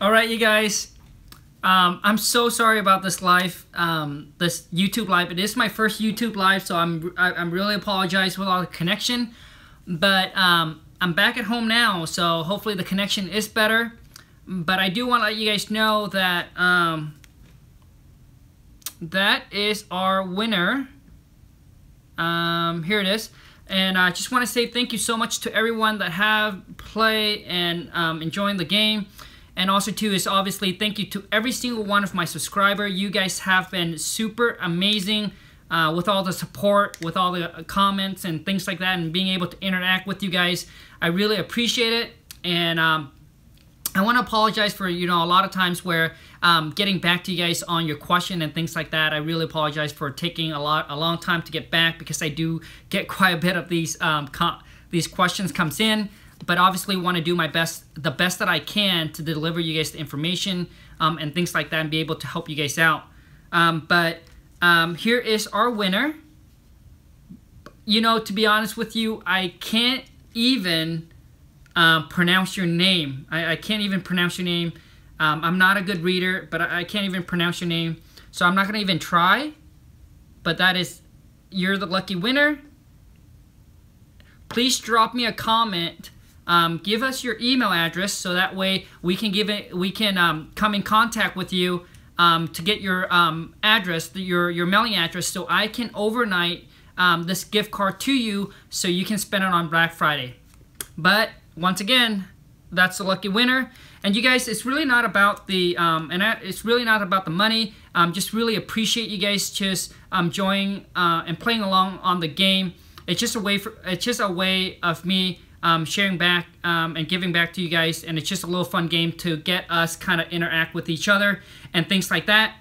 All right, you guys. I'm so sorry about this live, this YouTube live. It is my first YouTube live, so I'm really apologize with all the connection. But I'm back at home now, so hopefully the connection is better. But I do want to let you guys know that that is our winner. Here it is. And I just want to say thank you so much to everyone that have played and enjoying the game. And also too is obviously thank you to every single one of my subscribers. You guys have been super amazing with all the support, with all the comments and things like that, and being able to interact with you guys. I really appreciate it. And I want to apologize for, you know, a lot of times where getting back to you guys on your question and things like that. I really apologize for taking a long time to get back, because I do get quite a bit of these questions comes in. But obviously want to do my best, the best that I can, to deliver you guys the information and things like that, and be able to help you guys out. But here is our winner. You know, to be honest with you, I can't even pronounce your name. I can't even pronounce your name. I'm not a good reader, but I can't even pronounce your name. So I'm not going to even try. But that is, you're the lucky winner. Please drop me a comment. Give us your email address, so that way we can come in contact with you to get your address, your mailing address, so I can overnight this gift card to you, so you can spend it on Black Friday. But once again, that's the lucky winner. And you guys, it's really not about the it's really not about the money. Just really appreciate you guys just joining and playing along on the game. It's just a way of me sharing back and giving back to you guys, and it's just a little fun game to get us kind of interact with each other and things like that.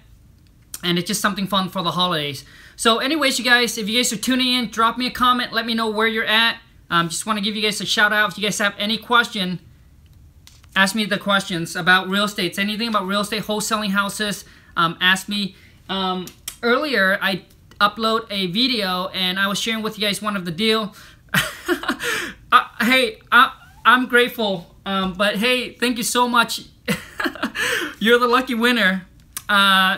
And it's just something fun for the holidays. So anyways, you guys, if you guys are tuning in, drop me a comment, let me know where you're at. Just want to give you guys a shout out. If you guys have any question, ask me the questions about real estate. Anything about real estate, wholesaling houses, ask me. Earlier I upload a video and I was sharing with you guys one of the deal. Hey, I'm grateful, but hey, thank you so much. You're the lucky winner.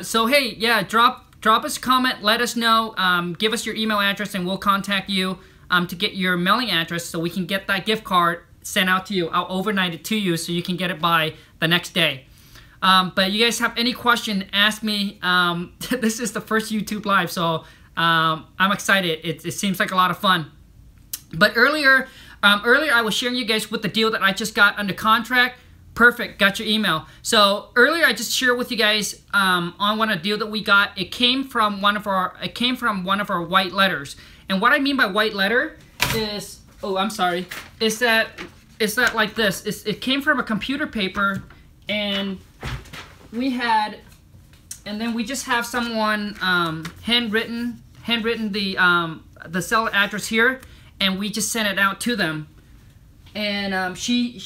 So hey, yeah, drop us a comment, let us know, give us your email address, and we'll contact you to get your mailing address, so we can get that gift card sent out to you. I'll overnight it to you so you can get it by the next day. But you guys have any question, ask me. This is the first YouTube live, so I'm excited. It seems like a lot of fun. But earlier I was sharing you guys with the deal that I just got under contract. Perfect, got your email. So earlier I just shared with you guys on a deal that we got. It came from one of our white letters. And what I mean by white letter is, oh, I'm sorry, is that like this. It came from a computer paper, and then we just have someone handwritten the seller address here. And we just sent it out to them, and she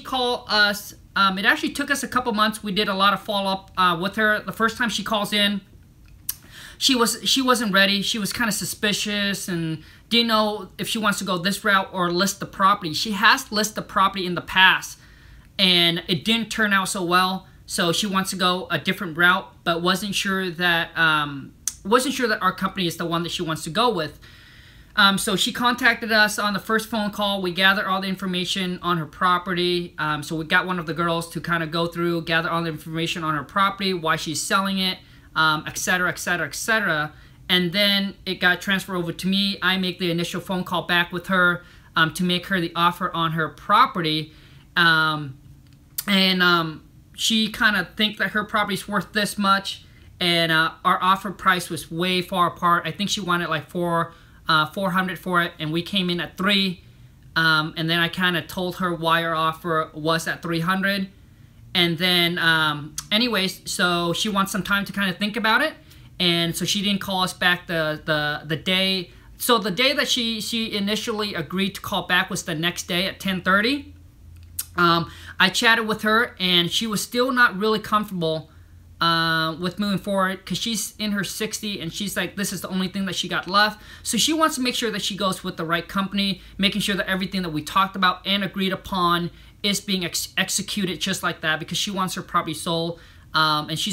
called us. It actually took us a couple months. We did a lot of follow up with her. The first time she calls in, she wasn't ready. She was kind of suspicious and didn't know if she wants to go this route or list the property. She has listed the property in the past, and it didn't turn out so well. So she wants to go a different route, but wasn't sure that our company is the one that she wants to go with. So she contacted us on the first phone call. We gathered all the information on her property. So we got one of the girls to kind of go through, gather all the information on her property, why she's selling it, etc., etc., etc. And then it got transferred over to me. I make the initial phone call back with her to make her the offer on her property. She kind of think that her property's worth this much, and our offer price was way far apart. I think she wanted like $400 for it, and we came in at $300, and then I kind of told her why our offer was at $300, and then anyways, so she wants some time to kind of think about it, and so she didn't call us back the day. So the day that she initially agreed to call back was the next day at 10:30. I chatted with her, and she was still not really comfortable with moving forward, because she's in her 60s, and she's like, this is the only thing that she got left. So she wants to make sure that she goes with the right company, making sure that everything that we talked about and agreed upon is being executed just like that because she wants her property sold. And she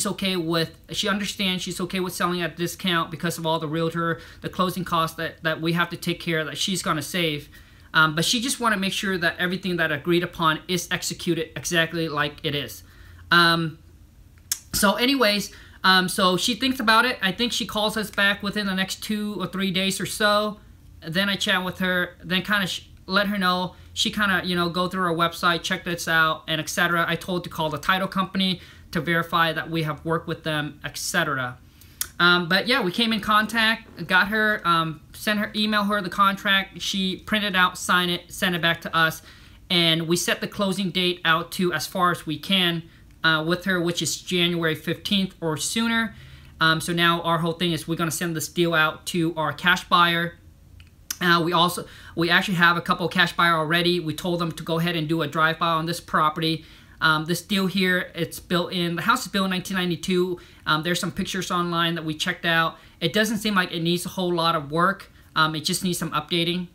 understands she's okay with selling at a discount because of all the realtor, the closing costs that we have to take care of that she's going to save. But she just want to make sure that everything that agreed upon is executed exactly like it is. So anyways, so she thinks about it. I think she calls us back within the next 2 or 3 days or so. Then I chat with her, then kind of let her know. She kind of, you know, go through our website, check this out, and etc. I told her to call the title company to verify that we have worked with them, etc. But yeah, we came in contact, got her, email her the contract. She printed out, signed it, sent it back to us, and we set the closing date out to as far as we can with her, which is January 15th or sooner. So now our whole thing is we're going to send this deal out to our cash buyer. We actually have a couple of cash buyer already. We told them to go ahead and do a drive-by on this property. This deal here, it's built in, the house is built in 1992. There's some pictures online that we checked out. It doesn't seem like it needs a whole lot of work. It just needs some updating.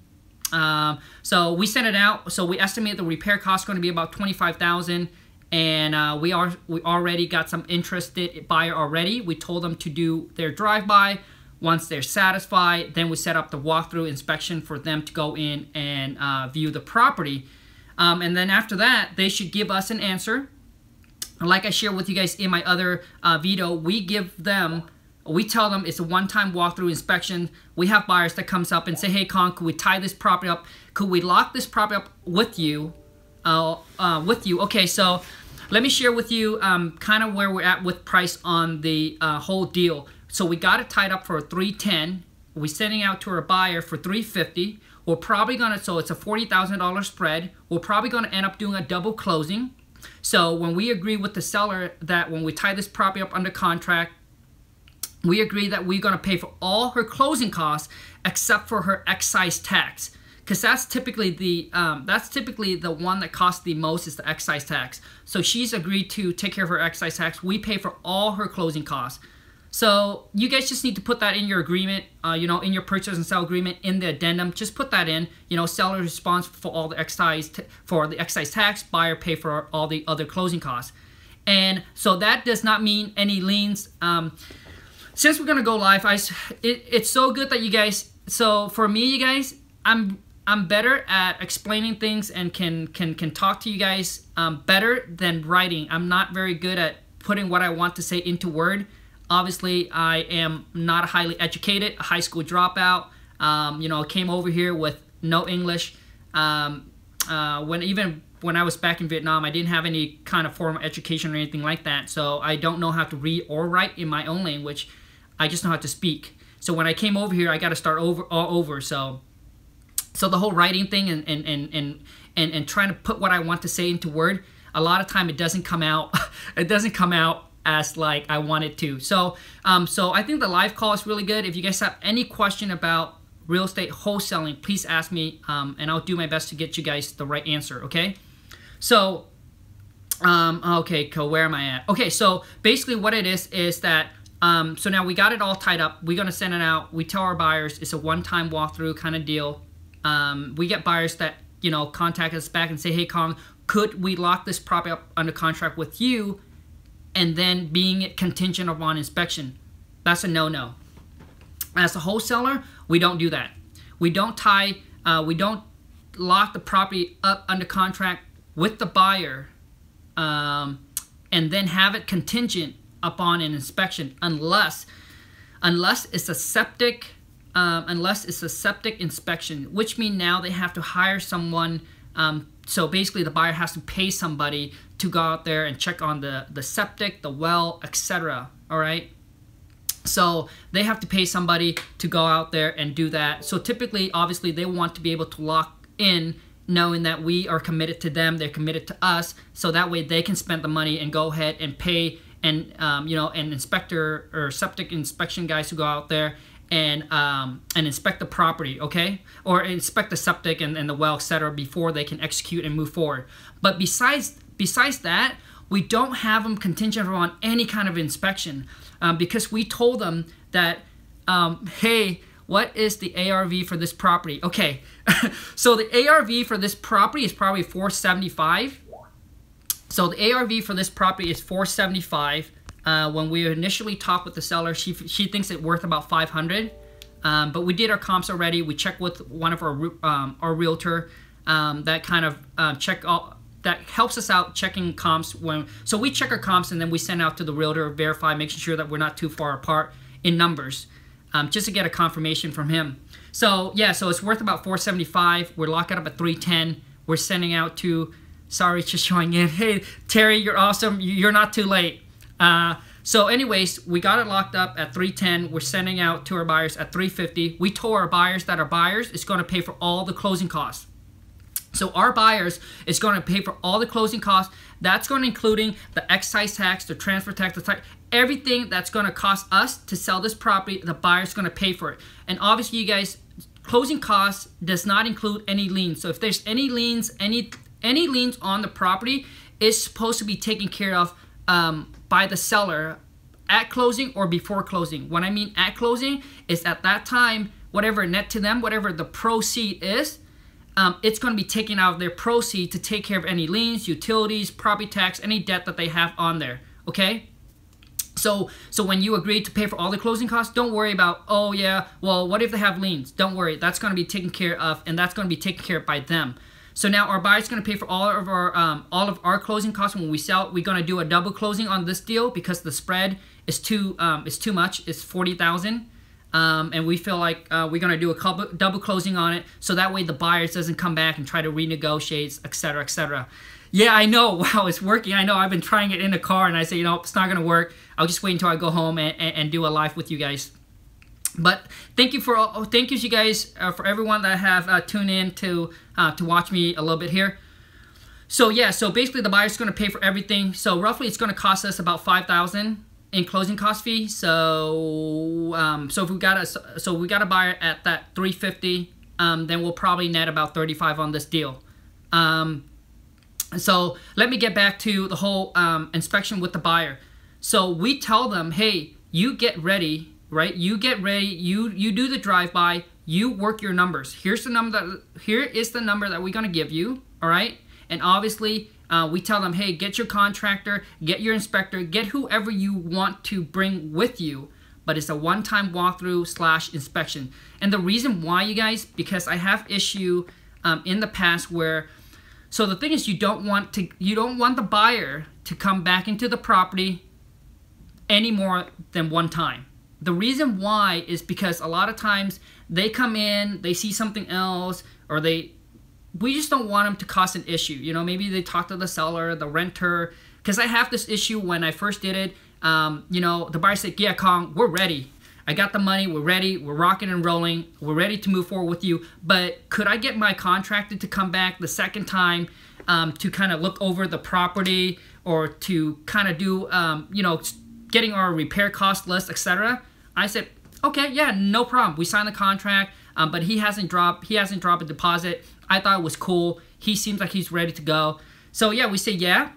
So we sent it out. So we estimate the repair cost is going to be about $25,000. And we already got some interested buyer already. We told them to do their drive-by. Once they're satisfied, then we set up the walkthrough inspection for them to go in and view the property. And then after that, they should give us an answer. Like I shared with you guys in my other video, we tell them it's a one-time walkthrough inspection. We have buyers that comes up and say, hey, Con, could we tie this property up? Could we lock this property up with you? Okay, so let me share with you kind of where we're at with price on the whole deal. So we got it tied up for $310. We're sending out to our buyer for $350. We're probably gonna, so it's a $40,000 spread. We're probably gonna end up doing a double closing. So when we agree with the seller that when we tie this property up under contract, we agree that we're gonna pay for all her closing costs except for her excise tax, because that's typically the one that costs the most is the excise tax. So she's agreed to take care of her excise tax. We pay for all her closing costs. So you guys just need to put that in your agreement, you know, in your purchase and sell agreement, in the addendum. Just put that in, you know, seller responsible for all the excise tax, buyer pay for all the other closing costs. And so that does not mean any liens. Since we're gonna go live, it's so good that you guys. So for me, you guys, I'm better at explaining things and can talk to you guys better than writing. I'm not very good at putting what I want to say into Word. Obviously, I am not highly educated, a high school dropout. You know, came over here with no English. Even when I was back in Vietnam, I didn't have any kind of formal education or anything like that. So I don't know how to read or write in my own language. I just know how to speak. So when I came over here, I got to start all over. So the whole writing thing and trying to put what I want to say into Word, a lot of time it doesn't come out. It doesn't come out as like I want it to. So I think the live call is really good. If you guys have any question about real estate wholesaling, please ask me, and I'll do my best to get you guys the right answer. Okay. So okay, cool. Where am I at? Okay, so basically what it is that so now we got it all tied up. We're gonna send it out. We tell our buyers it's a one-time walkthrough kind of deal. We get buyers that, you know, contact us back and say, hey, Kong, could we lock this property up under contract with you, and then being contingent upon inspection? That's a no-no. As a wholesaler, we don't do that. We don't lock the property up under contract with the buyer and then have it contingent upon an inspection unless it's a septic inspection, which means now they have to hire someone. So basically the buyer has to pay somebody to go out there and check on the septic, the well, etc. All right. So they have to pay somebody to go out there and do that. So typically, obviously, they want to be able to lock in knowing that we are committed to them, they're committed to us, so that way they can spend the money and go ahead and pay and you know, an inspector or septic inspection guys who go out there and inspect the property, okay, or inspect the septic and the well, etc., before they can execute and move forward. But besides that, we don't have them contingent on any kind of inspection because we told them that, hey, what is the ARV for this property? Okay, so the ARV for this property is probably $475. So the ARV for this property is 475. When we initially talked with the seller, she thinks it's worth about 500. But we did our comps already. We checked with one of our realtor that kind of that helps us out checking comps so we check our comps and then we send out to the realtor, verify, making sure that we're not too far apart in numbers, just to get a confirmation from him. So yeah, so it's worth about 475. We're locking up at 310. We're sending out to, sorry, just showing in. Hey Terry, you're awesome. You're not too late. So anyways, we got it locked up at 310. We're sending out to our buyers at 350. We told our buyers that our buyers is going to pay for all the closing costs. So our buyers is going to pay for all the closing costs. That's going to including the excise tax, the transfer tax, the tax, everything that's going to cost us to sell this property. The buyer's going to pay for it. And obviously, you guys, closing costs does not include any liens. So if there's any liens, any liens on the property, is supposed to be taken care of by the seller at closing or before closing. When I mean at closing, is at that time, whatever net to them, whatever the proceed is, it's going to be taken out of their proceed to take care of any liens, utilities, property tax, any debt that they have on there, okay? So when you agree to pay for all the closing costs, don't worry about, oh yeah, well, what if they have liens? Don't worry, that's going to be taken care of, and that's going to be taken care of by them. So now our buyer's going to pay for all of our closing costs when we sell. We're going to do a double closing on this deal because the spread is too much. It's $40,000. And we feel like we're going to do a double closing on it, so that way the buyers doesn't come back and try to renegotiate, etc., etc. Yeah, I know. Wow, it's working. I know. I've been trying it in the car, and I say, you know, it's not going to work. I'll just wait until I go home and do a live with you guys. But thank you you guys for everyone that have tuned in to watch me a little bit here. So yeah, so basically the buyer's going to pay for everything. So roughly it's going to cost us about $5,000 in closing cost fee. So if we got a buyer at that 350, then we'll probably net about 35 on this deal. So let me get back to the whole inspection with the buyer. So we tell them, hey, you get ready, right? You get ready. You do the drive-by. You work your numbers. Here is the number that we're gonna give you. All right, and obviously. We tell them, hey, get your contractor, get your inspector, get whoever you want to bring with you, but it's a one-time walkthrough / inspection. And the reason why, you guys, because I have issue in the past where, so the thing is, you don't want the buyer to come back into the property any more than one time. The reason why is because a lot of times they come in, they see something else, or we just don't want them to cause an issue. You know, maybe they talk to the seller, the renter. Because I have this issue when I first did it. You know, the buyer said, yeah, Kong, we're ready. I got the money. We're ready. We're rocking and rolling. We're ready to move forward with you. But could I get my contractor to come back the second time to kind of look over the property or to kind of do, you know, getting our repair cost list, etc.? I said, okay, yeah, no problem. We signed the contract, but he hasn't dropped a deposit. I thought it was cool. He seems like he's ready to go. So yeah, we say yeah.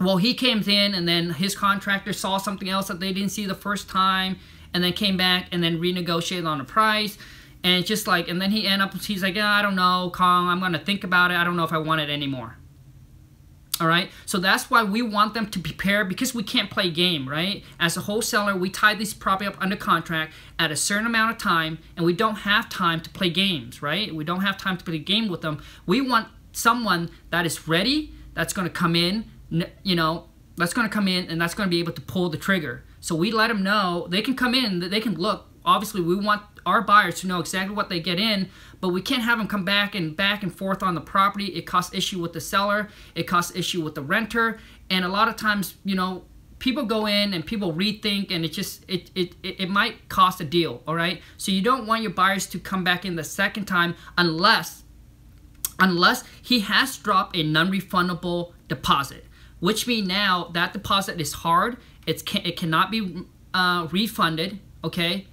Well, he came in and then his contractor saw something else that they didn't see the first time and then came back and then renegotiated on the price. And it's just like, and then he's like, yeah, I don't know, Kong, I'm going to think about it. I don't know if I want it anymore. All right, so that's why we want them to prepare, because we can't play game, right? As a wholesaler, we tie this property up under contract at a certain amount of time, and we don't have time to play games, right? We don't have time to play a game with them. We want someone that is ready, that's going to come in, you know, that's going to come in, and that's going to be able to pull the trigger. So we let them know they can come in, they can look. Obviously, we want our buyers to know exactly what they get in, but we can't have them come back and forth on the property. It causes issue with the seller. It causes issue with the renter. And a lot of times, you know, people go in and people rethink, and it might cost a deal, all right? So you don't want your buyers to come back in the second time unless he has dropped a non-refundable deposit, which means now that deposit is hard. It cannot be refunded, okay?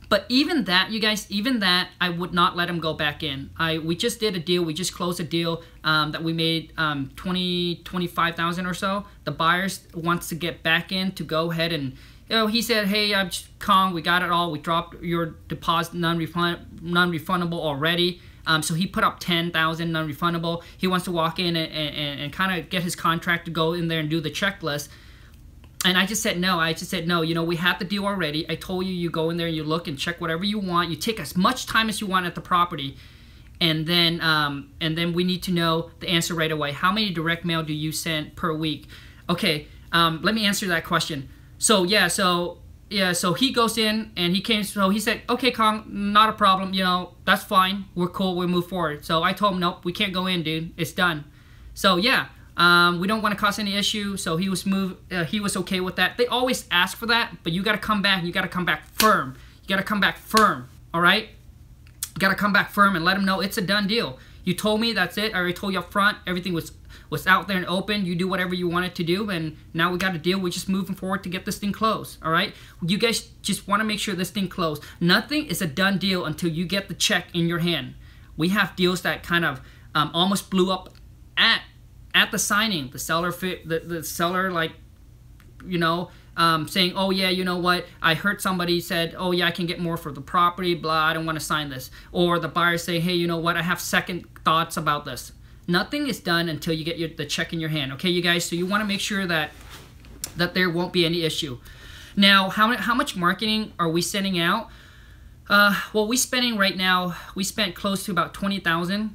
But even that, you guys, even that, I would not let him go back in. We just did a deal. We just closed a deal that we made $25,000 or so. The buyers wants to get back in to go ahead and, you know, he said, hey, Kong, we got it all. We dropped your deposit non-refundable already. So he put up 10,000 non-refundable. He wants to walk in and kind of get his contract to go in there and do the checklist. And I just said no. I just said no. You know, we had the deal already. I told you, you go in there and you look and check whatever you want. You take as much time as you want at the property, and then we need to know the answer right away. How many direct mail do you send per week? Okay, let me answer that question. So he goes in and he came. So he said, okay, Kong, not a problem. You know, that's fine. We're cool. We'll move forward. So I told him, nope, we can't go in, dude. It's done. So yeah. We don't want to cause any issue, so he was he was okay with that. They always ask for that, but you got to come back. You got to come back firm. You got to come back firm. All right. You got to come back firm and let them know it's a done deal. You told me, that's it. I already told you up front. Everything was out there and open. You do whatever you wanted to do, and now we got a deal. We're just moving forward to get this thing closed. All right. You guys just want to make sure this thing closed. Nothing is a done deal until you get the check in your hand. We have deals that kind of almost blew up at the signing. The seller like, you know, saying, oh yeah, you know what, I heard somebody said, oh yeah, I can get more for the property, blah, I don't want to sign this. Or the buyer say, hey, you know what, I have second thoughts about this. Nothing is done until you get the check in your hand. Okay, you guys, so you want to make sure that there won't be any issue. Now, how much marketing are we sending out? Well, we spending right now, we spent close to about $20,000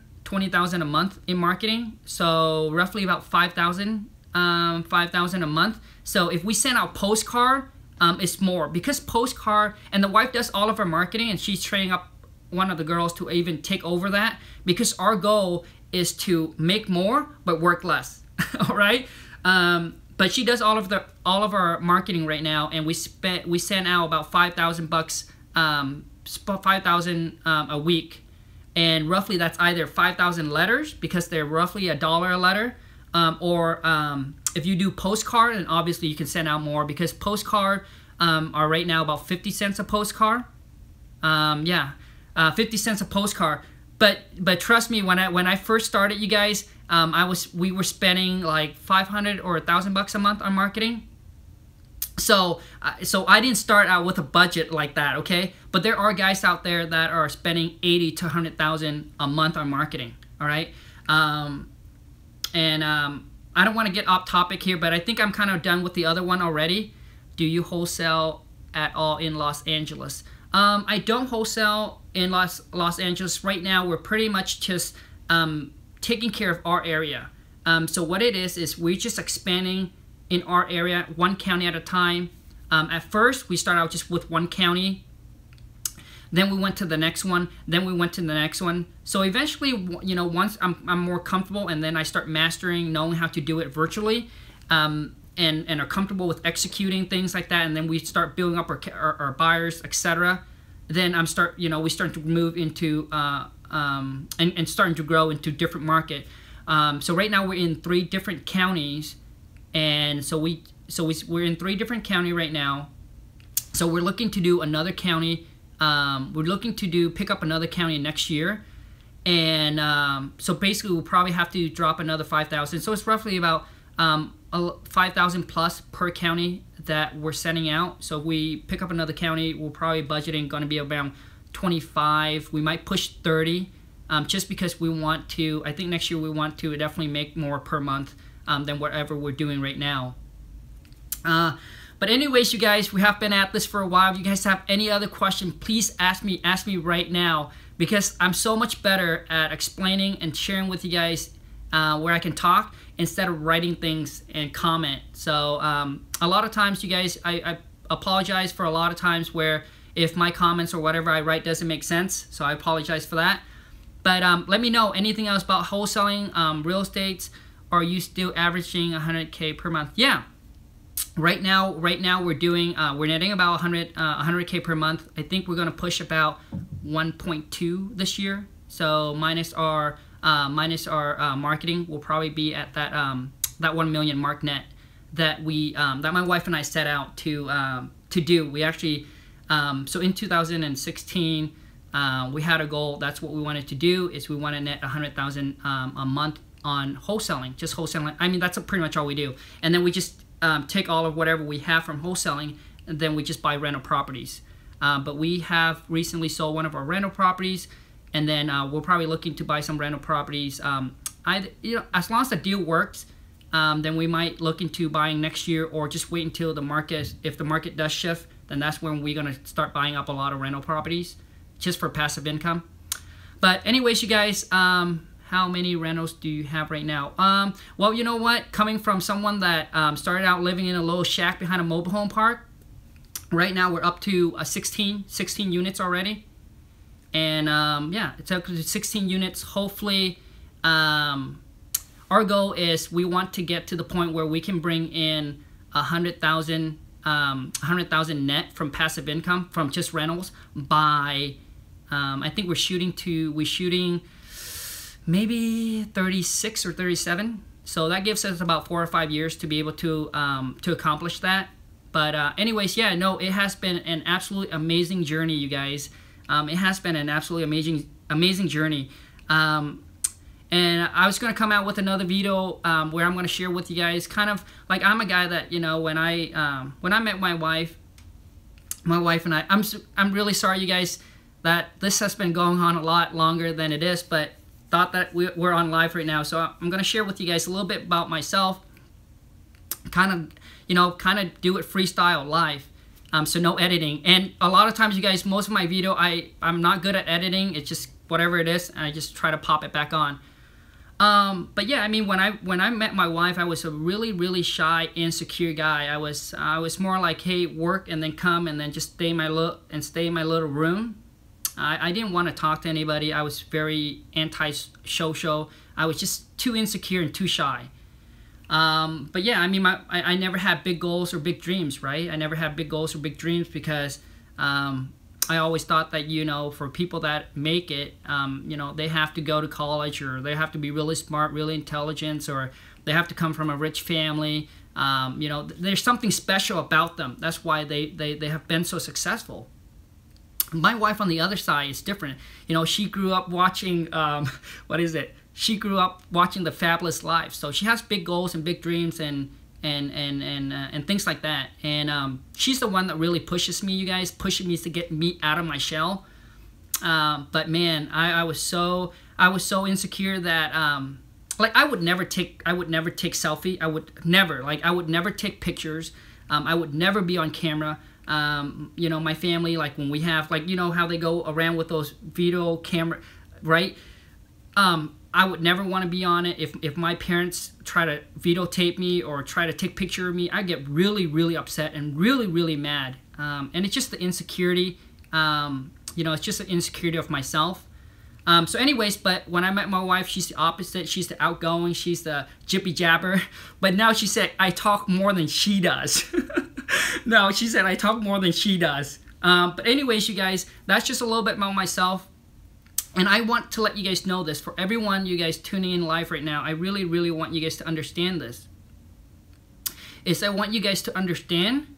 a month in marketing, so roughly about $5,000 a month. So if we send out postcard, it's more, because postcard, and the wife does all of our marketing, and she's training up one of the girls to even take over that, because our goal is to make more but work less. All right. But she does all of our marketing right now, and we send out about $5,000 $5,000 a week. And roughly that's either 5,000 letters, because they're roughly $1 a letter, or if you do postcard, and obviously you can send out more, because postcard are right now about 50 cents a postcard. 50 cents a postcard. But trust me, when I first started, you guys, we were spending like $500 or $1,000 a month on marketing. So I didn't start out with a budget like that, okay? But there are guys out there that are spending $80,000 to $100,000 a month on marketing, all right? I don't want to get off topic here, but I think I'm kind of done with the other one already. Do you wholesale at all in Los Angeles? I don't wholesale in Los Angeles. Right now, we're pretty much just taking care of our area. So what it is we're just expanding in our area, one county at a time. At first, we started out just with one county. Then we went to the next one. Then we went to the next one. So eventually, you know, once I'm more comfortable, and then I start mastering, knowing how to do it virtually, and are comfortable with executing things like that, and then we start building up our buyers, etc. Then we start to move into and starting to grow into different market. So right now we're in 3 different counties. And so we're in 3 different counties right now. So we're looking to do another county. We're looking to pick up another county next year. And so basically we'll probably have to drop another 5,000. So it's roughly about 5,000 plus per county that we're sending out. So if we pick up another county, we're probably budgeting going to be around 25. We might push 30, just because we want to. I think next year we want to definitely make more per month than whatever we're doing right now. But anyways, you guys, we have been at this for a while. If you guys have any other question, please ask me right now, because I'm so much better at explaining and sharing with you guys where I can talk instead of writing things and comment. So a lot of times, you guys, I apologize for a lot of times where if my comments or whatever I write doesn't make sense, so I apologize for that. But let me know anything else about wholesaling, real estate. Are you still averaging 100K per month? Yeah. Right now we're doing we're netting about 100K per month. I think we're gonna push about 1.2 this year. So minus our marketing, we'll probably be at that 1 million mark net that that my wife and I set out to do. We actually so in 2016 we had a goal. That's what we wanted to do. Is we want to net 100,000 a month on wholesaling, just wholesaling. I mean, that's pretty much all we do. And then we just take all of whatever we have from wholesaling, and then we just buy rental properties. But we have recently sold one of our rental properties, and then we're probably looking to buy some rental properties. As long as the deal works, then we might look into buying next year, or just wait until the market, if the market does shift, then that's when we're gonna start buying up a lot of rental properties, just for passive income. But anyways, you guys, how many rentals do you have right now? Well, you know what? Coming from someone that started out living in a little shack behind a mobile home park, right now we're up to 16 units already. And yeah, it's up to 16 units. Hopefully, our goal is we want to get to the point where we can bring in 100,000 net from passive income from just rentals by I think we're shooting maybe 36 or 37. So that gives us about 4 or 5 years to be able to accomplish that. But anyways, yeah, no, it has been an absolutely amazing journey, you guys. It has been an absolutely amazing journey. And I was going to come out with another video where I'm going to share with you guys kind of like, I'm a guy that, you know, when I met my wife and I'm really sorry, you guys, that this has been going on a lot longer than it is, but thought that we're on live right now. So I'm going to share with you guys a little bit about myself, kind of do it freestyle live. So no editing. And a lot of times, you guys, most of my video, I'm not good at editing. It's just whatever it is, and I just try to pop it back on. But yeah, I mean, when I met my wife, I was a really shy, insecure guy. I was more like, hey, work and then come and then just stay in my little room. I didn't want to talk to anybody. I was very anti-social. I was just too insecure and too shy. But yeah, I mean, I never had big goals or big dreams, right? I never had big goals or big dreams because I always thought that, you know, for people that make it, you know, they have to go to college, or they have to be really smart, really intelligent, or they have to come from a rich family. You know, there's something special about them. That's why they have been so successful. My wife on the other side is different. You know, she grew up watching, She grew up watching The Fabulous Life. So she has big goals and big dreams and things like that. And she's the one that really pushes me, you guys, pushing me to get me out of my shell. But man, I was so insecure that like I would never take selfie. I would never take pictures. I would never be on camera. You know, my family, like when we have, like, you know how they go around with those video camera, right? I would never want to be on it. If my parents try to videotape me or try to take a picture of me, I get really upset and really mad. And it's just the insecurity. You know, it's just the insecurity of myself. So anyways, but when I met my wife, she's the opposite. She's the outgoing. She's the jippy jabber. But now she said I talk more than she does. No, she said I talk more than she does. But anyways, you guys, that's just a little bit about myself. And I want to let you guys know this. For everyone, you guys tuning in live right now, I really want you guys to understand this. I want you guys to understand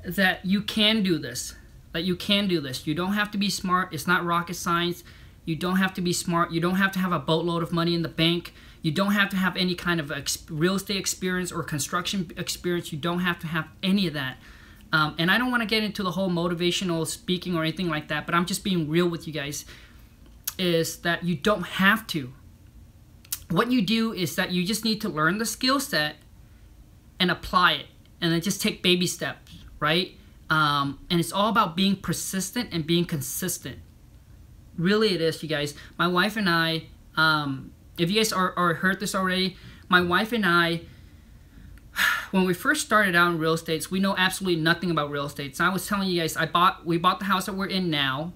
that you can do this. That you can do this. You don't have to be smart. It's not rocket science. You don't have to be smart. You don't have to have a boatload of money in the bank. You don't have to have any kind of real estate experience or construction experience. You don't have to have any of that. And I don't want to get into the whole motivational speaking or anything like that, but I'm just being real with you guys. Is that you don't have to. What you do is that you just need to learn the skill set and apply it, and then just take baby steps, right? And it's all about being persistent and being consistent. Really it is, you guys. My wife and I, if you guys are heard this already, my wife and I, when we first started out in real estate, we know absolutely nothing about real estate. So I was telling you guys, we bought the house that we're in now.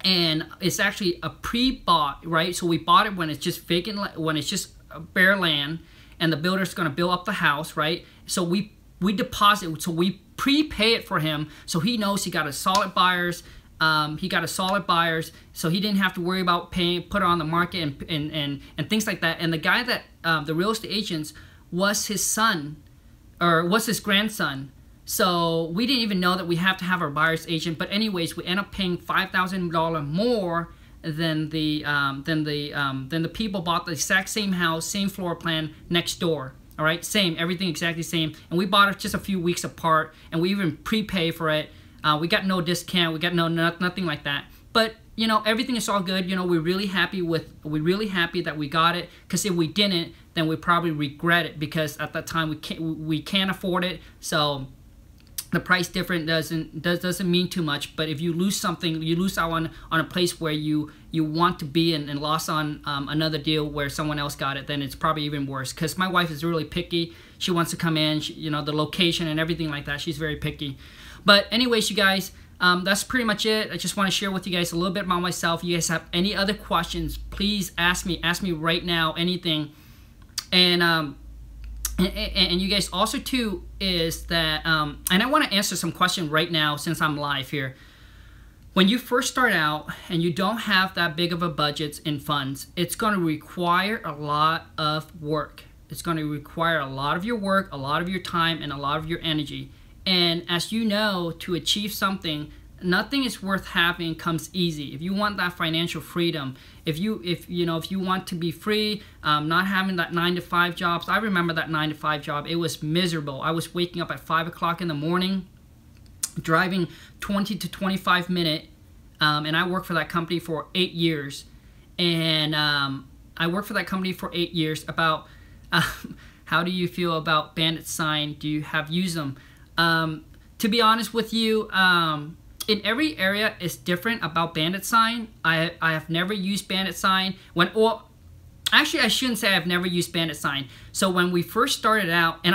And it's actually a pre-bought, right? So we bought it when it's just vacant, when it's just bare land, and the builder's going to build up the house, right? So we deposit, so we prepay it for him, so he knows he got a solid buyers. So he didn't have to worry about put it on the market and things like that. And the guy that the real estate agents was his son, or was his grandson. So we didn't even know that we have to have our buyer's agent. But anyways, we end up paying $5,000 more than the people bought the exact same house, same floor plan next door. All right, same, everything exactly same. And we bought it just a few weeks apart, and we even prepay for it. We got no discount. We got nothing like that. But you know, everything is all good. You know, we're really happy that we got it, because if we didn't, then we probably regret it, because at that time we can't afford it. So the price difference doesn't mean too much. But if you lose something, you lose out on a place where you want to be, and lost on another deal where someone else got it, then it's probably even worse. Because my wife is really picky. She wants to come in, you know, the location and everything like that. She's very picky. But anyways, you guys, that's pretty much it. I just want to share with you guys a little bit about myself. If you guys have any other questions, please ask me right now, anything. And you guys also too is that, and I want to answer some question right now since I'm live here. When you first start out and you don't have that big of a budget in funds, it's going to require a lot of work. It's going to require a lot of your work, a lot of your time, and a lot of your energy. And as you know, to achieve something, nothing is worth having comes easy. If you want that financial freedom, if you want to be free, not having that 9-to-5 jobs. I remember that 9-to-5 job. It was miserable. I was waking up at 5 o'clock in the morning, driving 20 to 25 minutes, and I worked for that company for 8 years. And I worked for that company for 8 years. About how do you feel about Bandit Sign? Do you have used them? To be honest with you, in every area is different about Bandit Sign. I have never used Bandit Sign. Actually, I shouldn't say I've never used Bandit Sign. So when we first started out,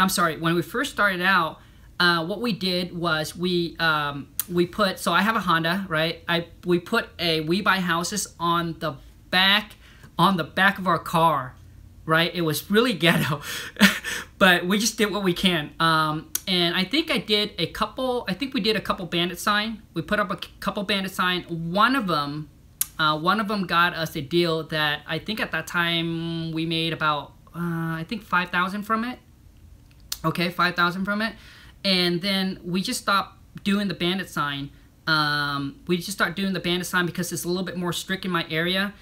what we did was we put, so I have a Honda, right? We put a We Buy Houses on the back of our car, right? It was really ghetto, but we just did what we can. And I think we did a couple Bandit Sign. We put up a couple Bandit Sign. One of them got us a deal that I think at that time we made about, I think 5,000 from it. Okay, 5,000 from it. And then we just stopped doing the Bandit Sign. We just started doing the Bandit Sign because it's a little bit more strict in my area.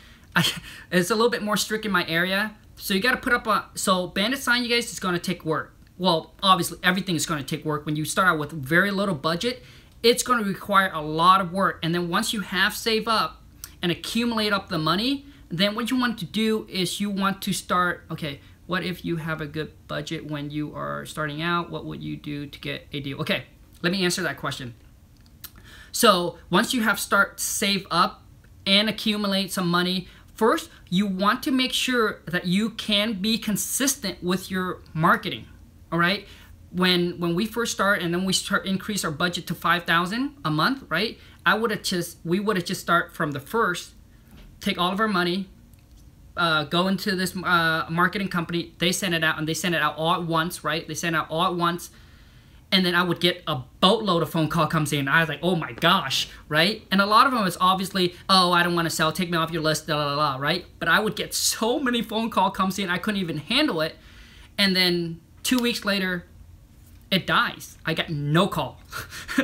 So you got to put up so Bandit Sign, you guys, is going to take work. Well, obviously, everything is going to take work. When you start out with very little budget, it's going to require a lot of work. And then once you have saved up and accumulate up the money, then what you want to do is you want to start, okay, what if you have a good budget when you are starting out? What would you do to get a deal? Okay, let me answer that question. So once you have save up and accumulate some money, first, you want to make sure that you can be consistent with your marketing. All right. When we first start and then we increase our budget to 5,000 a month, right? We would have just start from the first, take all of our money, go into this marketing company. They send it out, and they send it out all at once, right? They send it out all at once, and then I would get a boatload of phone call comes in. I was like, oh my gosh, right? And a lot of them is obviously, oh, I don't want to sell, take me off your list, right? But I would get so many phone call comes in, I couldn't even handle it, and then 2 weeks later, it dies. I got no call.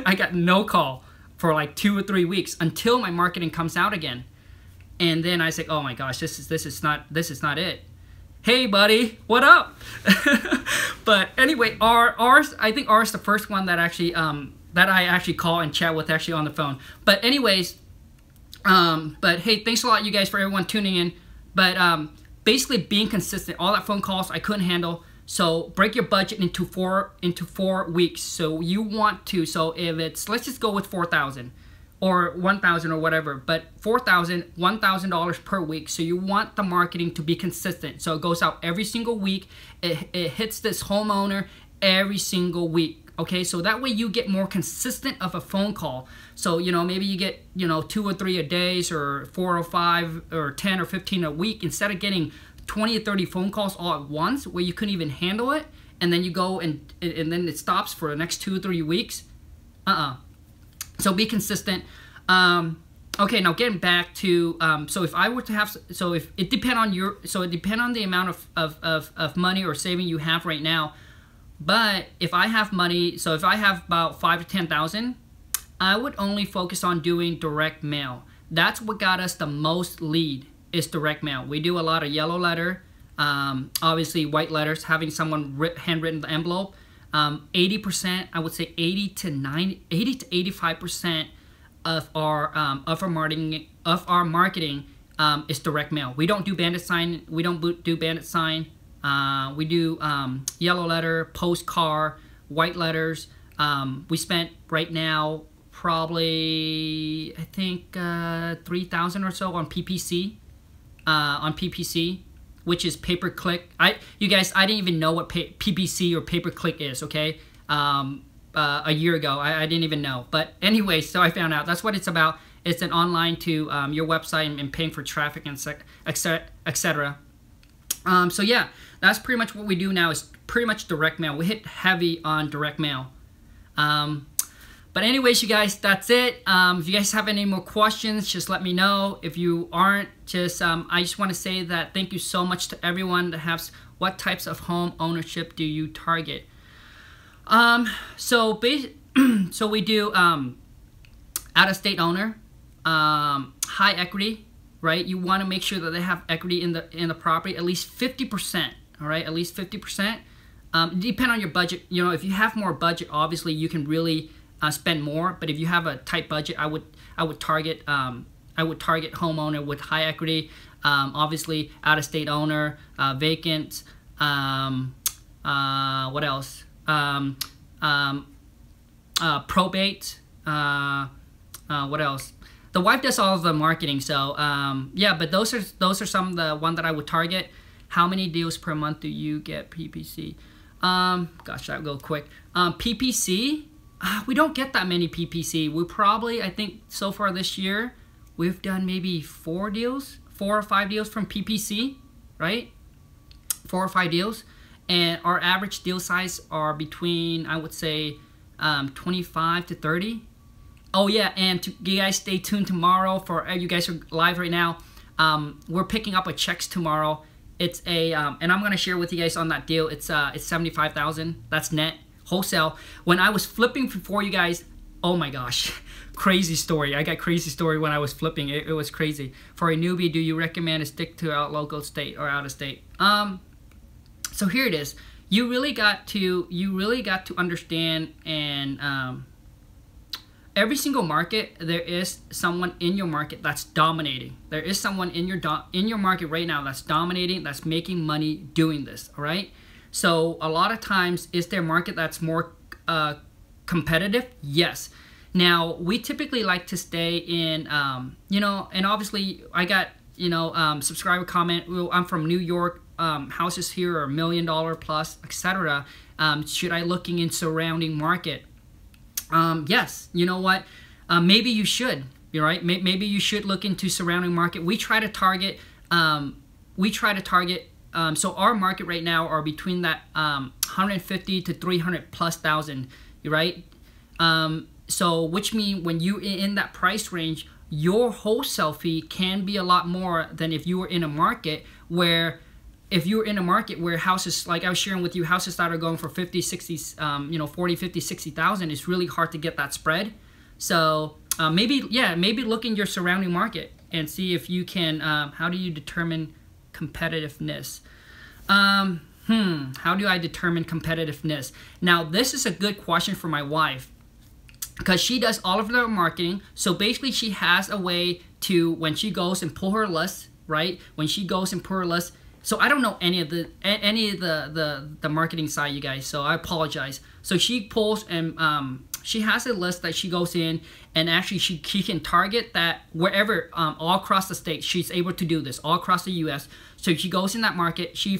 I got no call for like 2 or 3 weeks until my marketing comes out again. And then I say, oh my gosh, this is not it. Hey buddy, what up? But anyway, I think ours the first one that actually that I actually call and chat with actually on the phone. But anyways, but hey, thanks a lot you guys for everyone tuning in. But basically being consistent, all that phone calls I couldn't handle. So break your budget into 4 weeks. So you want to, so if it's, let's just go with 4,000 or 1,000 or whatever, but 4,000, $1,000 per week. So you want the marketing to be consistent. So it goes out every single week. It hits this homeowner every single week. Okay, so that way you get more consistent of a phone call. So, you know, maybe you get, you know, 2 or 3 a day, or 4 or 5 or 10 or 15 a week, instead of getting 20 or 30 phone calls all at once where you couldn't even handle it, and then you go and then it stops for the next 2 or 3 weeks. So be consistent. Okay, now getting back to so if I were to have, so if it depend on the amount of money or saving you have right now. But if I have money, so if I have about 5,000 to 10,000, I would only focus on doing direct mail. That's what got us the most lead. Is direct mail. We do a lot of yellow letter, obviously white letters, having someone handwritten the envelope. 80%, I would say 80 to 85% of our of our marketing is direct mail. We don't do bandit sign. We don't do bandit sign. We do yellow letter, postcard, white letters. We spent right now probably, I think, 3,000 or so on PPC. Which is pay-per-click. You guys, I didn't even know what PPC or pay-per-click is, okay? A year ago, I didn't even know. But anyway, so I found out. That's what it's about. It's an online to your website and paying for traffic and etc. So yeah, that's pretty much what we do now is pretty much direct mail. We hit heavy on direct mail. But anyways, you guys, that's it. If you guys have any more questions, just let me know. If you aren't, just I just want to say that thank you so much to everyone that has. What types of home ownership do you target? So we do out-of-state owner, high equity, right? You want to make sure that they have equity in the property, at least 50%. All right, at least 50%. Depend on your budget. You know, if you have more budget, obviously you can really spend more. But if you have a tight budget, I would target homeowner with high equity. Obviously, out-of-state owner, vacant. What else? Probate. What else? The wife does all of the marketing. So yeah, but those are some of the one that I would target. How many deals per month do you get PPC? Gosh, that'll go quick. PPC. We don't get that many PPC. We probably, I think, so far this year, we've done maybe 4 or 5 deals from PPC, right? 4 or 5 deals. And our average deal size are between, I would say, 25 to 30. Oh yeah, and you guys stay tuned tomorrow for, you guys are live right now. We're picking up a checks tomorrow. It's a, and I'm gonna share with you guys on that deal. It's 75,000. That's net. Wholesale. When I was flipping for you guys, oh my gosh, crazy story. I got crazy story when I was flipping. It was crazy. For a newbie, do you recommend to stick to our local state or out of state? So here it is. You really got to understand, and every single market, there is someone in your market that's dominating. There is someone in your market right now that's dominating, that's making money doing this. All right. So a lot of times, is there a market that's more competitive? Yes. Now, we typically like to stay in, you know, and obviously I got, you know, subscriber comment, well, I'm from New York, houses here are $1 million plus, etc. Should I looking in surrounding market? Yes. You know what? Maybe you should, you're right. Maybe you should look into surrounding market. We try to target, so our market right now are between that 150 to 300 plus thousand, right? So which means when you in that price range, your wholesale fee can be a lot more than if you were in a market where, houses, like I was sharing with you, houses that are going for 50, 60, you know, 40, 50, 60,000, it's really hard to get that spread. So maybe look in your surrounding market and see if you can, how do you determine competitiveness? How do I determine competitiveness? Now, this is a good question for my wife because she does all of the marketing. So basically, she has a way to, when she goes and pull her list, right? When she goes and pull her list. So I don't know any of the marketing side, you guys. So I apologize. So she pulls and she has a list that she goes in, and actually she can target that wherever, all across the state. She's able to do this all across the U.S. So she goes in that market. She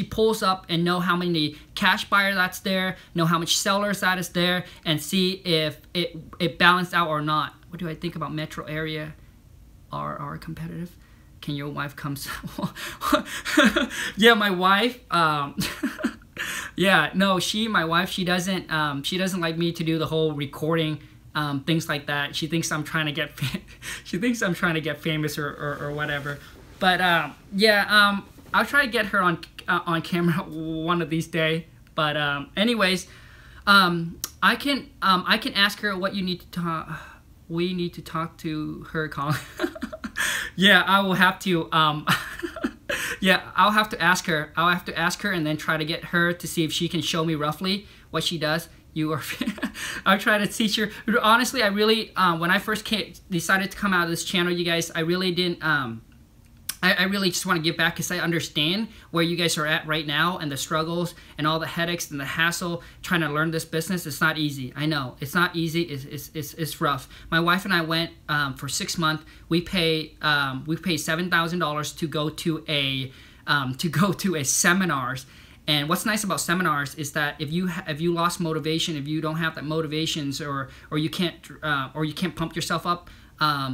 pulls up and know how many cash buyer that's there, know how much sellers that is there, and see if it balanced out or not. What do I think about metro area? Are competitive? Can your wife come? Yeah, my wife. Yeah, no, my wife, she doesn't like me to do the whole recording, things like that. She thinks I'm trying to get, famous or whatever. But yeah, I'll try to get her on camera one of these days. But anyways, I can ask her what you need to talk. We need to talk to her, Colin. Yeah, I will have to. Yeah, I'll have to ask her. I'll have to ask her and then try to get her to see if she can show me roughly what she does. You are. I'm trying to teach you. Honestly, I really, when I first decided to come out of this channel, you guys, I really didn't. I really just want to give back because I understand where you guys are at right now and the struggles and all the headaches and the hassle trying to learn this business. It's not easy. I know it's not easy. It's rough. My wife and I went for 6 months. We pay $7,000 to go to a seminars. And what's nice about seminars is that if you lost motivation, if you don't have that motivations, or you can't pump yourself up,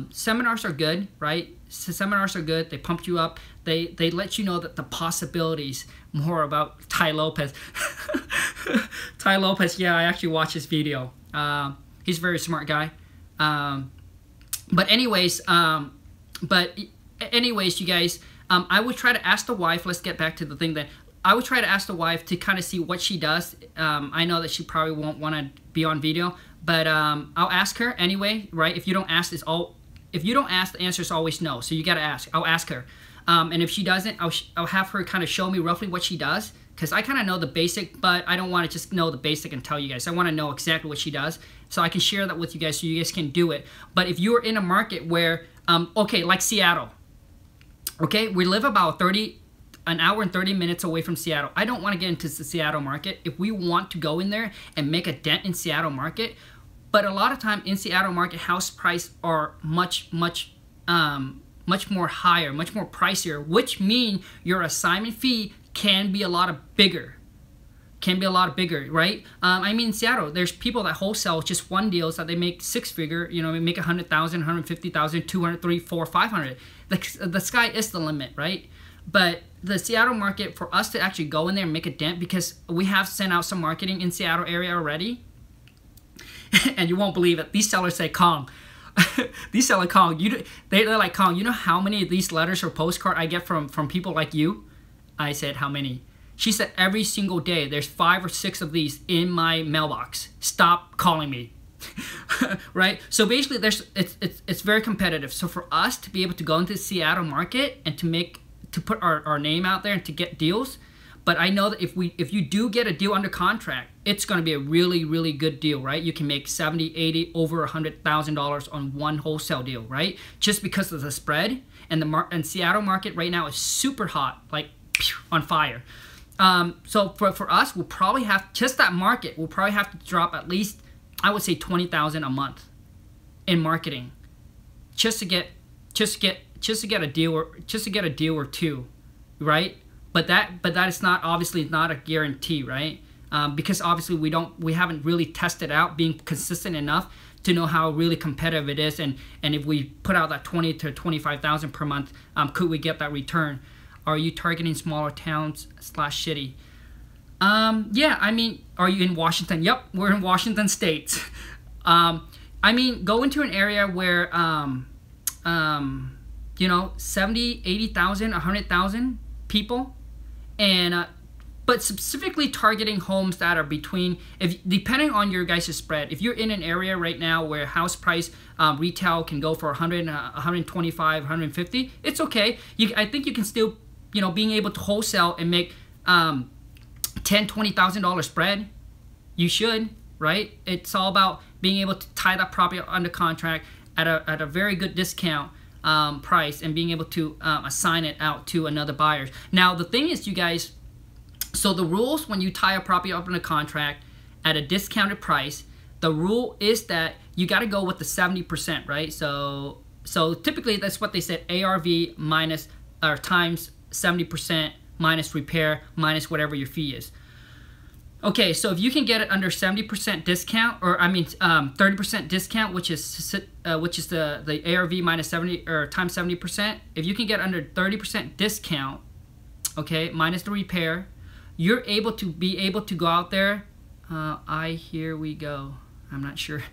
seminars are good, right? Seminars are good. They pump you up. They let you know that the possibilities more about Tai Lopez. Tai Lopez, yeah, I actually watched his video. He's a very smart guy. But anyways, you guys, I would try to ask the wife. Let's get back to the thing that I would try to ask the wife to kind of see what she does. I know that she probably won't want to be on video, but I'll ask her anyway, right? If you don't ask, the answer is always no. So you got to ask. I'll ask her. And if she doesn't, I'll have her kind of show me roughly what she does, because I kind of know the basic, but I don't want to just know the basic and tell you guys. I want to know exactly what she does so I can share that with you guys so you guys can do it. But if you're in a market where, okay, like Seattle, okay, we live about an hour and 30 minutes away from Seattle. I don't want to get into the Seattle market. If we want to go in there and make a dent in Seattle market, but a lot of time in Seattle market, house price are much more higher, much more pricier, which mean your assignment fee can be a lot bigger, right? I mean, in Seattle, there's people that wholesale just one deals that they make 6-figure, you know, they make 100,000, 150,000, 200, 300, 400, 500. The sky is the limit, right? But the Seattle market, for us to actually go in there and make a dent, because we have sent out some marketing in Seattle area already, and you won't believe it. These sellers say, Kong. These sellers, Kong, they're like, Kong, you know how many of these letters or postcard I get from people like you? I said, how many? She said, every single day, there's 5 or 6 of these in my mailbox. Stop calling me. Right? So basically, it's very competitive. So for us to be able to go into the Seattle market and to put our name out there and to get deals, but I know that if you do get a deal under contract, it's going to be a really, really good deal, right? You can make 70, 80, over $100,000 on one wholesale deal, right? Just because of the spread, and Seattle market right now is super hot, like on fire. So for us, we'll probably have, just that market, we'll probably have to drop at least, I would say, $20,000 a month in marketing, just to get a deal or two, right? But that is not, obviously not a guarantee, right? Because obviously we haven't really tested out being consistent enough to know how really competitive it is, and if we put out that 20 to 25,000 per month, could we get that return? Are you targeting smaller towns / city? Yeah, I mean, are you in Washington? Yep, we're in Washington State. I mean, go into an area where you know, 70, 80,000, 100,000 people, and but specifically targeting homes that are between, depending on your guys' spread. If you're in an area right now where house price retail can go for 100, 125, 150, it's okay. I think you can still, you know, being able to wholesale and make $10,000, $20,000 spread, you should, right? It's all about being able to tie that property under contract at a very good discount price, and being able to assign it out to another buyer. Now the thing is, you guys, so the rules when you tie a property up in a contract at a discounted price, the rule is that you got to go with the 70%, right? So typically that's what they said, ARV minus or times 70% minus repair minus whatever your fee is. Okay, so if you can get it under 70% discount, or I mean 30% discount, which is the ARV minus 70 or times 70%. If you can get under 30% discount, okay, minus the repair, you're able to go out there. Here we go. I'm not sure,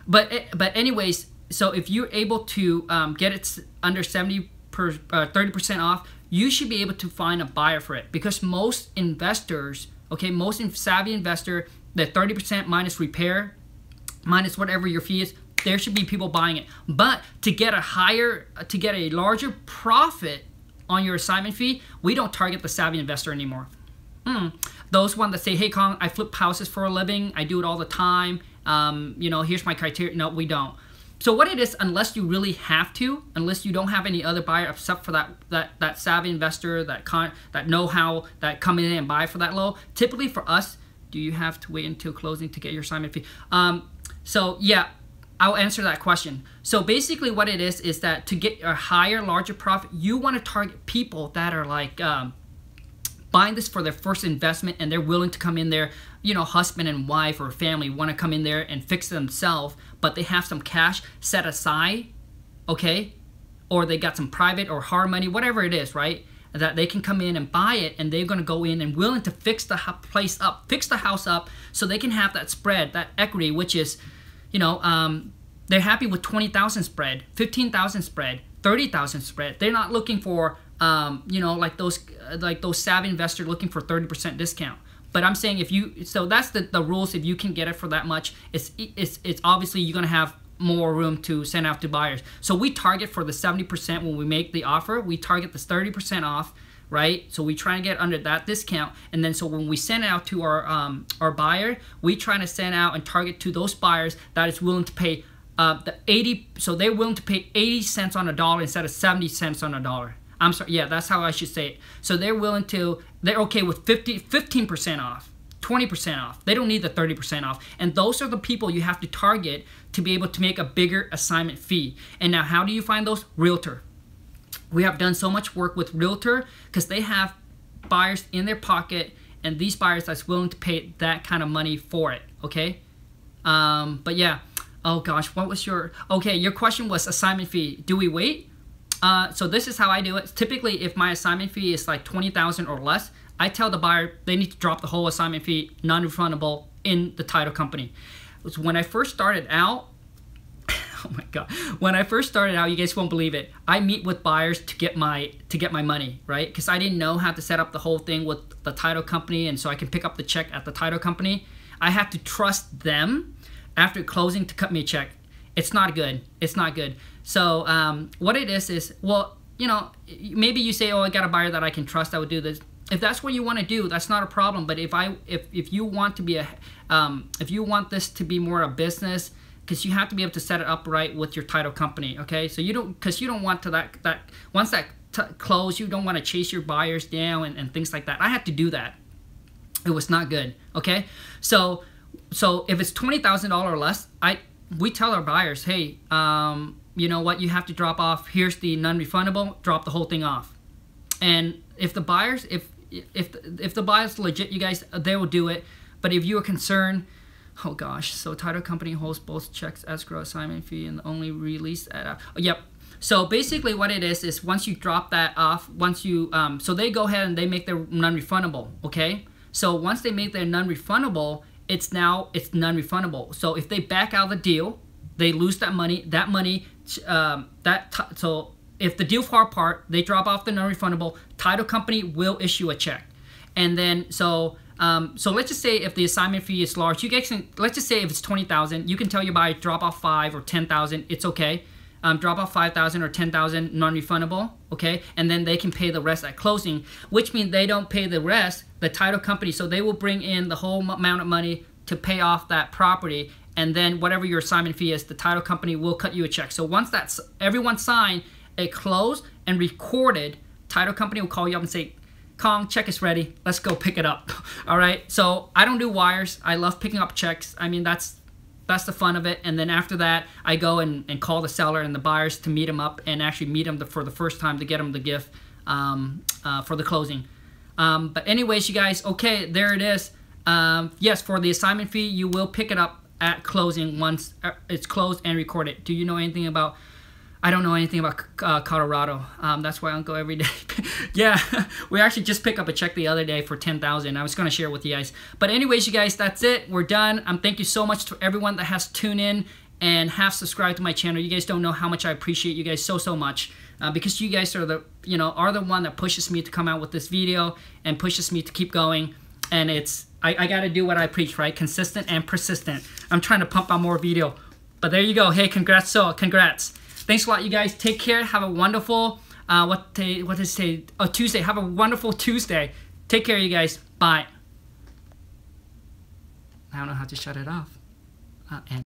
but anyways, so if you're able to get it under 30% off, you should be able to find a buyer for it, because most investors. Okay, most savvy investor, the 30% minus repair, minus whatever your fee is, there should be people buying it. But to get a larger profit on your assignment fee, we don't target the savvy investor anymore. Those ones that say, hey Kong, I flip houses for a living, I do it all the time, you know, here's my criteria. No, we don't. So what it is, unless you really have to, unless you don't have any other buyer except for that savvy investor, that know-how, that come in and buy for that low, typically for us, do you have to wait until closing to get your assignment fee? So yeah, I'll answer that question. So basically what it is that to get a higher, larger profit, you want to target people that are like buying this for their first investment, and they're willing to come in there, you know, husband and wife or family want to come in there and fix it themselves, but they have some cash set aside, okay? Or they got some private or hard money, whatever it is, right? That they can come in and buy it, and they're going to go in and willing to fix the place up, fix the house up, so they can have that spread, that equity, which is, you know, they're happy with 20,000 spread, 15,000 spread, 30,000 spread. They're not looking for, you know, like those savvy investors looking for 30% discount. But I'm saying if you, so that's the rules. If you can get it for that much, it's obviously you're gonna have more room to send out to buyers. So we target for the 70% when we make the offer. We target this 30% off, right? So we try and get under that discount, and then so when we send out to our buyer, we try to send out and target to those buyers that is willing to pay the 80. So they're willing to pay 80 cents on a dollar instead of 70 cents on a dollar. I'm sorry, yeah, that's how I should say it. So they're willing to, they're okay with 15% off, 20% off. They don't need the 30% off. And those are the people you have to target to be able to make a bigger assignment fee. And now how do you find those? Realtor. We have done so much work with Realtor because they have buyers in their pocket, and these buyers that's willing to pay that kind of money for it, okay? But yeah, oh gosh, what was your, okay, your question was assignment fee. Do we wait? So this is how I do it. Typically, if my assignment fee is like 20,000 or less, I tell the buyer they need to drop the whole assignment fee, non-refundable, in the title company. So when I first started out, oh my God, when I first started out, you guys won't believe it. I meet with buyers to get my money, right? Because I didn't know how to set up the whole thing with the title company, and so I can pick up the check at the title company. I had to trust them after closing to cut me a check. It's not good. It's not good. So what it is, well, you know, maybe you say, oh, I got a buyer that I can trust, I would do this. If that's what you want to do, that's not a problem. But if you want to be if you want this to be more a business, because you have to be able to set it up right with your title company, okay? So you don't, because you don't want to once that close, you don't want to chase your buyers down and things like that. I had to do that. It was not good, okay? So if it's $20,000 or less, we tell our buyers, hey, you know what, you have to drop off, here's the non-refundable, drop the whole thing off. And if the buyers, if the buyer's legit, you guys, they will do it. But if you are concerned, oh gosh, so title company holds both checks, escrow, assignment fee, and only release at, yep. So basically what it is once you drop that off, once you, so they go ahead and they make their non-refundable, okay? So once they make their non-refundable, it's non-refundable. So if they back out of the deal, they lose that money. So if the deal fall apart, they drop off the non-refundable. Title company will issue a check, and then so let's just say if the assignment fee is large, you guys can, let's just say if it's 20,000, you can tell your buyer drop off 5 or 10,000. It's okay. Drop off 5,000 or 10,000 non-refundable, okay, and then they can pay the rest at closing, which means they don't pay the rest, the title company, so they will bring in the whole amount of money to pay off that property, and then whatever your assignment fee is, the title company will cut you a check. So once that's everyone signed, it closed and recorded, title company will call you up and say, Kong, check is ready, let's go pick it up. All right, so I don't do wires. I love picking up checks. I mean, that's the fun of it. And then after that, I go and call the seller and the buyers to meet them up and actually meet them for the first time to get them the gift for the closing. But anyways, you guys, okay, there it is. Yes, for the assignment fee, you will pick it up at closing once it's closed and recorded. Do you know anything about, I don't know anything about Colorado. That's why I don't go every day. Yeah, we actually just picked up a check the other day for $10,000. I was going to share it with you guys. But anyways, you guys, that's it. We're done. Thank you so much to everyone that has tuned in and have subscribed to my channel. You guys don't know how much I appreciate you guys so much. Because you guys are the one that pushes me to come out with this video and pushes me to keep going. And it's, I got to do what I preach, right? Consistent and persistent. I'm trying to pump out more video. But there you go. Hey, congrats. Congrats. Thanks a lot, you guys. Take care. Have a wonderful, what is today? Oh, Tuesday. Have a wonderful Tuesday. Take care, you guys. Bye. I don't know how to shut it off. And